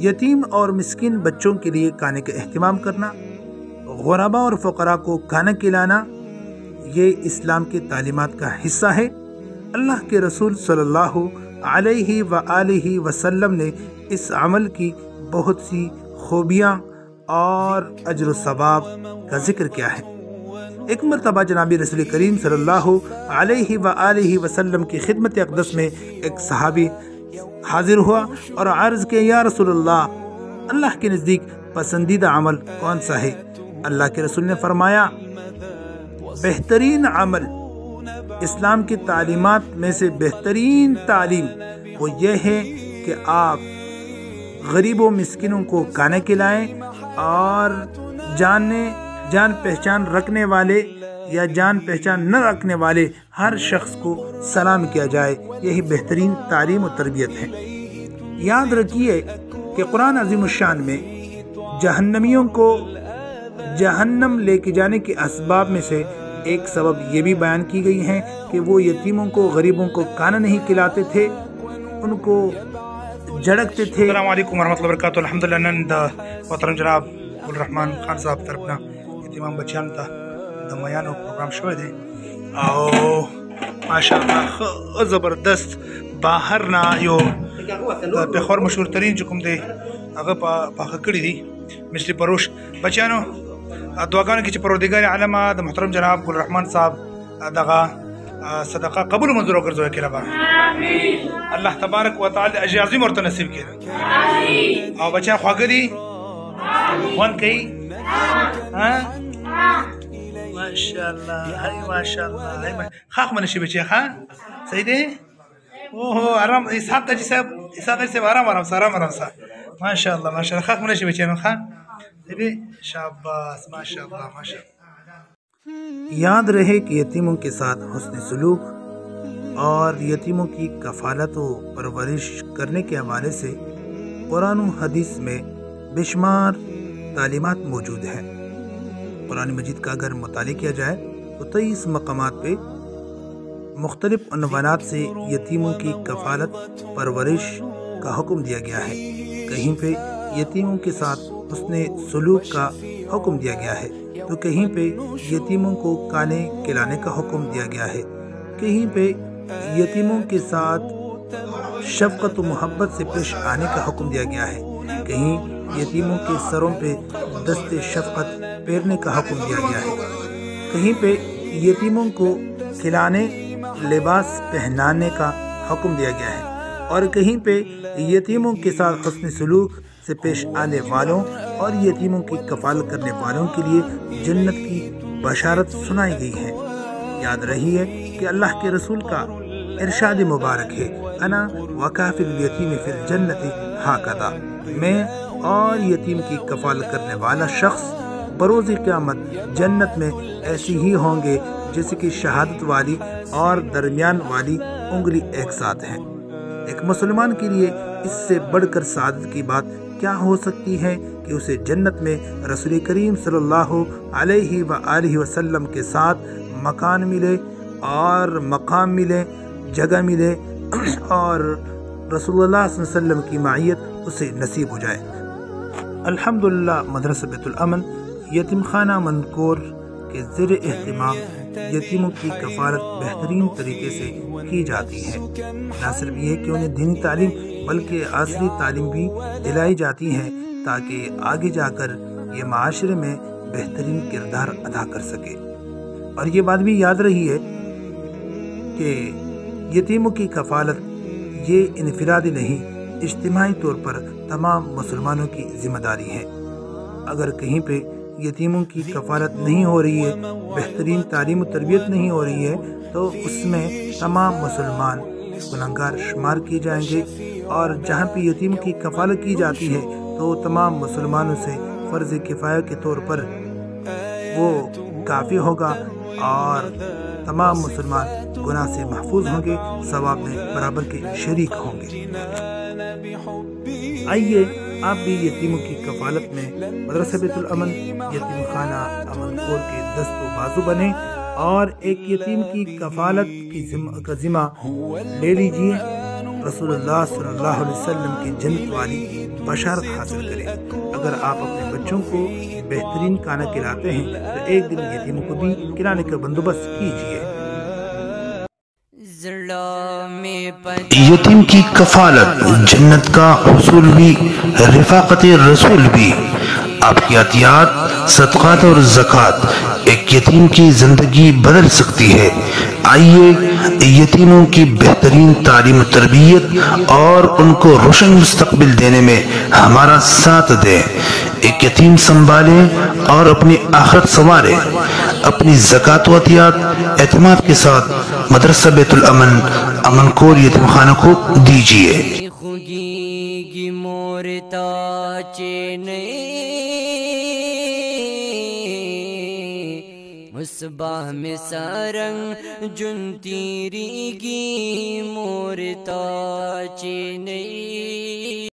یتیم اور مسکین بچوں کے لیے کھانے کا اہتمام کرنا، غربا اور فقراء کو کھانا کھلانا، یہ اسلام کی تعلیمات کا حصہ ہے۔ اللہ کے رسول صلی اللہ علیہ وآلہ وسلم نے اس عمل کی بہت سی خوبیاں اور اجر و ثواب کا ذکر کیا ہے۔ ایک مرتبہ جناب رسول کریم صلی اللہ علیہ وآلہ وسلم کی خدمت اقدس میں ایک صحابی حاضر ہوا اور عرض کیا، یا رسول اللہ کے نزدیک پسندیدہ عمل کون سا ہے؟ اللہ کے رسول نے فرمایا، بہترین عمل، اسلام کی تعلیمات میں سے بہترین تعلیم وہ یہ ہے کہ آپ غریب و مسکینوں کو کھانا کھلائیں اور جان پہچان رکھنے والے یا جان پہچان نہ رکھنے والے ہر شخص کو سلام کیا جائے۔ یہی بہترین تعلیم و تربیت ہے۔ یاد رکھیے کہ قرآن عظیم الشان میں جہنمیوں کو جہنم لے کے جانے کے اسباب میں سے ایک سبب یہ بھی بیان کی گئی ہے کہ وہ یتیموں کو، غریبوں کو کھانا نہیں کھلاتے تھے، ان کو جھڑکتے تھے۔ السلام علیکم ورحمۃ اللہ وبرکاتہ۔ الحمدللہ نن د محترم جناب الرحمن خان صاحب طرفنا یتیمان بچیانو ته د میانو پروګرام شوی دی او ماشاءالله زبردست بهر نه یو د پېښور مشهور ترین چې کوم دی هغه پاخه کړي دي مثل پروش بچیانو دعاګانو کې چې پروردګار عالم د محترم جناب ګلرحمان صاحب دغه صدقه قبول منظور وګرځوي کې ربا آمین، الله تبارک وتعالى اجر عظیم ورته نصیب کړي آمین۔ او بچیان خواږه دي خوند کوي ماشاءالله، هاي ماشاءالله، هاي خاخ منشي بچي ها صحیح دی؟ اوه آرام اسحاق جی صاحب آرام سا ماشاءالله ماشاءالله، خاخ منشي بچي ها صحیح، شاباش ماشاءالله ماشاءالله۔ یاد رہے کہ یتیموں کے ساتھ حسن سلوک اور یتیموں کی کفالت و پرورش کرنے کے حوالے سے قرآن و حدیث میں بے شمار تعلیمات موجود ہیں۔ قرآن مجید کا اگر مطالعہ کیا جائے تو 23 مقامات پہ مختلف عنوانات سے یتیموں کی کفالت پرورش کا حکم دیا گیا ہے۔ کہیں پہ یتیموں کے ساتھ حسن سلوک کا حکم دیا گیا ہے تو کہیں پہ یتیموں کو کھانے کھلانے کا حکم دیا گیا ہے، کہیں پہ یتیموں کے ساتھ شفقت و محبت سے پیش آنے کا حکم دیا گیا ہے، کہیں یتیموں کے سروں پہ دست شفقت پھیرنے کا حکم دیا گیا ہے، کہیں پہ یتیموں کو کھلانے لباس پہنانے کا حکم دیا گیا ہے، اور کہیں پہ یتیموں کے ساتھ حسن سلوک سے پیش آنے والوں اور یتیموں کی کفالت کرنے والوں کے لیے جنت کی بشارت سنائی گئی ہے۔ یاد رہی ہے کہ اللہ کے رسول کا ارشاد مبارک ہے، انا وکافل الیتیم فی الجنت ہاکذا، میں اور یتیم کی کفالت کرنے والا شخص بروز قیامت جنت میں ایسی ہی ہوں گے جیسے کہ شہادت والی اور درمیان والی انگلی ایک ساتھ ہیں۔ ایک مسلمان کے لیے اس سے بڑھ کر سعادت کی بات کیا ہو سکتی ہے کہ اسے جنت میں رسول کریم صلی اللہ علیہ وآلہ وسلم کے ساتھ مکان ملے اور مقام ملے، جگہ ملے اور رسول اللہ صلی اللہ علیہ وسلم کی معیت اسے نصیب ہو جائے۔ الحمدللہ مدرسہ بیت الامن یتیم خانہ منکور کے زیر اہتمام یتیموں کی کفالت بہترین طریقے سے کی جاتی ہے۔ نہ صرف یہ کہ انہیں دینی تعلیم بلکہ عصری تعلیم بھی دلائی جاتی ہے تاکہ آگے جا کر یہ معاشرے میں بہترین کردار ادا کر سکے۔ اور یہ بات بھی یاد رہی ہے کہ یتیموں کی کفالت یہ انفرادی نہیں، اجتماعی طور پر تمام مسلمانوں کی ذمہ داری ہے۔ اگر کہیں پہ یتیموں کی کفالت نہیں ہو رہی ہے، بہترین تعلیم و تربیت نہیں ہو رہی ہے تو اس میں تمام مسلمان گنہگار شمار کیے جائیں گے، اور جہاں پہ یتیم کی کفالت کی جاتی ہے تو تمام مسلمانوں سے فرض کفایہ کے طور پر وہ کافی ہوگا اور تمام مسلمان گناہ سے محفوظ ہوں گے، ثواب میں برابر کے شریک ہوں گے۔ آئیے آپ بھی یتیموں کی کفالت میں مدرسہ بیت الامن یتیم خانہ امن کور کے دست و بازو بنیں اور ایک یتیم کی کفالت کا ذمہ لے لیجئے۔ رسول اللہ صلی اللہ علیہ وسلم کی جنت والی بشارت حاصل کریں۔ اگر آپ اپنے بچوں کو بہترین کھانا کھلاتے ہیں تو ایک دن یتیموں کو بھی کھلانے کا بندوبست کیجیے۔ یتیم کی کفالت، جنت کا حصول بھی، رفاقت رسول بھی۔ آپ کی عطیات، صدقات اور زکوٰۃ ایک یتیم کی زندگی بدل سکتی ہے۔ آئیے یتیموں کی بہترین تعلیم و تربیت اور ان کو روشن مستقبل دینے میں ہمارا ساتھ دیں۔ ایک یتیم سنبھالیں اور اپنی آخرت سنواریں۔ اپنی زکوٰۃ و عطیات اعتماد کے ساتھ مدرسہ بیت الامن امن کور یتیم خانہ کو دیجیے۔ مصباح میں سارنگ جن تیری گی مورتا چینئی